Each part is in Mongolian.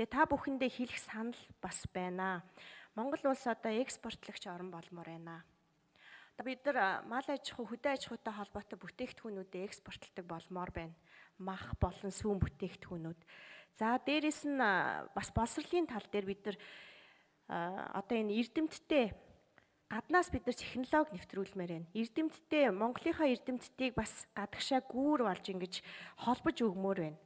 Тэгээ та бүхэндээ хэлэх санал бас байна. Монгол улс одоо экспортлогч орн болмоор байна. Одоо бид нар мал аж ахуй, хөдөө аж ахуйтай холбоотой бүтээгдэхүүнүүдээ экспортлдог болмоор байна. Мах болон сүүн бүтээгдэхүүнүүд. За дээрэс нь бас боловсролын тал дээр бид нар одоо энэ эрдэмтдээ гаднаас бид нар технологи нэвтрүүлмээр байна. Эрдэмтдээ Монголынхаа эрдэмтдийг бас гадагшаа гүүр болж ингэж холбож өгмөр байна.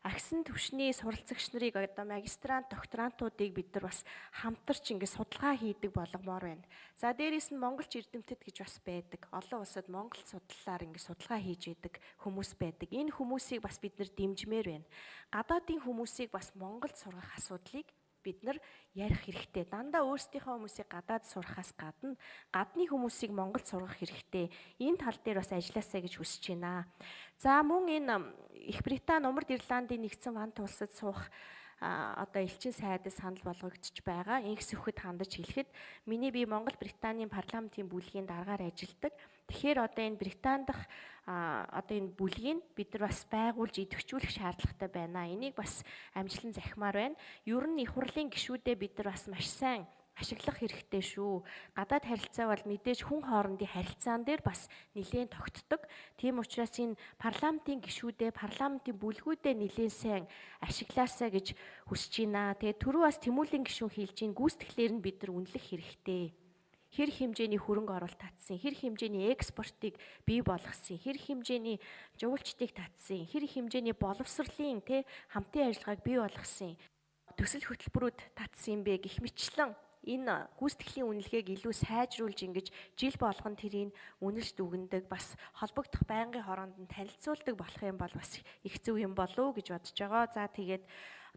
Агсан түвшний суралцагч нарыг одоо магистрант, докторантуудыг бид нар бас хамтарч ингэ судалгаа хийдэг болгомоор байна. За дээрээс нь монголч эрдэмтэд гэж бас байдаг. Олон улсад монгол судлалаар ингэ судалгаа хийж идэг хүмүүс байдаг. Энэ хүмүүсийг бас бид нар дэмжмээр байна. Гадаадын хүмүүсийг бас Монголд сургах асуудлыг бид нар ярих хэрэгтэй. Дандаа өөрсдийнхөө хүмүүсийг гадаад сурахаас гадна гадны хүмүүсийг Монголд сургах хэрэгтэй. Энэ тал дээр бас ажилласаа гэж хүсэж байна. За мөн энэ Их Британи, Умард Ирландын нэгдсэн вант улсад суух одоо элчин сайдад санал болгогдож байгаа. Инх сүхэд хандаж хэлэхэд миний би Монгол Британийн парламентын бүлгийн даргаар ажилладаг. Тэгэхээр одоо энэ Британи дахь одоо энэ бүлгийг бид нар бас байгуулж идэвхжүүлэх шаардлагатай байна. Энийг бас амжилан захимаар байна. Ер нь их хурлын гишүүдээ бид нар бас маш сайн ашиглах хэрэгтэй шүү. Гадаад харилцаа бол мэдээж хүн хоорондын харилцаан дээр бас нэлээд тогтдог. Тийм учраас энэ парламентын гишүүдээ, парламентын бүлгүүдээ нэлээд сайн ашиглаасаа гэж хүсэж байна. Тэгээд түрүү бас Тэмүүлэн гишүүн хэлж ийн гүйцэтгэлээр нь бид нар үнэлэх хэрэгтэй. Хэр хэмжээний хөрөнгө оруулалт татсан, хэр хэмжээний экспортыг бий болгосон, хэр хэмжээний жуулчдыг татсан, хэр хэмжээний боловсролын хамтын ажиллагааг бий болгосон, төсөл хөтөлбөрүүд татсан юм бэ гэх мэтчлэн энэ гүйцэтгэлийн үнэлгээг илүү сайжруулж ингэж жил болгон тэрийг үнэлж дүгнэдэг, бас холбогдох байнгын хооронд нь танилцуулдаг болох юм бол бас их зөв юм болов уу гэж бодож байгаа. За тэгээд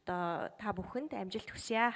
одоо та бүхэнд амжилт хүсье.